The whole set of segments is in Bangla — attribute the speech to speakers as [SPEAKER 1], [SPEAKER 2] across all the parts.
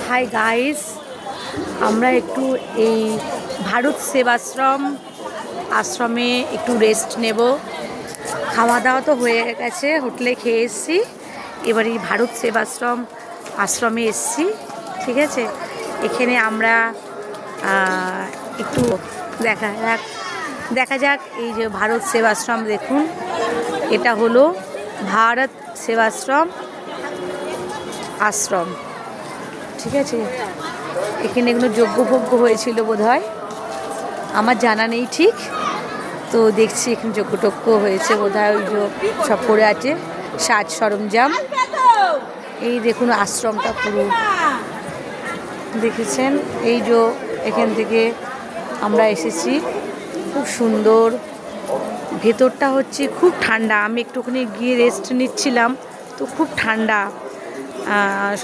[SPEAKER 1] হাই গাইস, আমরা একটু এই ভারত সেবাশ্রম আশ্রমে একটু রেস্ট নেব। খাওয়া দাওয়া তো হয়ে গেছে, হোটেলে খেয়ে এসেছি। এবার এই ভারত সেবাশ্রম আশ্রমে এসেছি, ঠিক আছে। এখানে আমরা একটু দেখা যাক এই যে ভারত সেবাশ্রম। দেখুন, এটা হলো ভারত সেবাশ্রম আশ্রম, ঠিক আছে। এখানে এগুলো যজ্ঞভোগ্য হয়েছিল বোধহয়, আমার জানা নেই ঠিক। তো দেখছি এখানে যজ্ঞটজ্ঞ হয়েছে বোধহয়, ওই যে সব পড়ে আছে সাজ সরঞ্জাম। এই দেখুন আশ্রমটা পুরো দেখেছেন। এই যে এখান থেকে আমরা এসেছি, খুব সুন্দর। ভেতরটা হচ্ছে খুব ঠান্ডা। আমি একটুখানি গিয়ে রেস্ট নিচ্ছিলাম, তো খুব ঠান্ডা।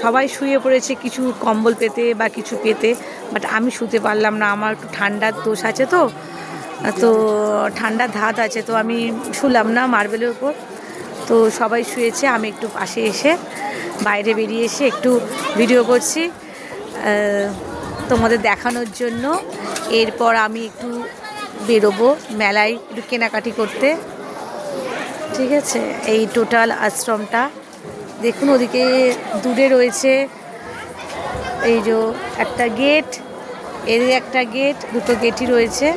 [SPEAKER 1] সবাই শুয়ে পড়েছে কিছু কম্বল পেতে বা কিছু পেতে, বাট আমি শুতে পারলাম না। আমার একটু ঠান্ডার দোষ আছে, তো ঠান্ডার ধাত আছে, তো আমি শুলাম না মার্বেলের উপর। তো সবাই শুয়েছে, আমি একটু পাশে এসে বাইরে বেরিয়ে এসে একটু ভিডিও করছি তোমাদের দেখানোর জন্য। এরপর আমি একটু বেরোবো মেলায় একটু কেনাকাটি করতে, ঠিক আছে। এই টোটাল আশ্রমটা দেখুন, ওদিকে দূরে রয়েছে এই যে একটা গেট, এদিকে একটা গেট, দুটো গেটই রয়েছে।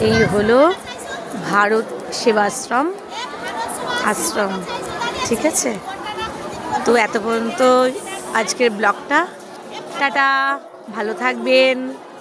[SPEAKER 1] এই হলো ভারত সেবাশ্রম আশ্রম, ঠিক আছে। তো এত পর্যন্ত আজকের ব্লগটা। টাটা, ভালো থাকবেন।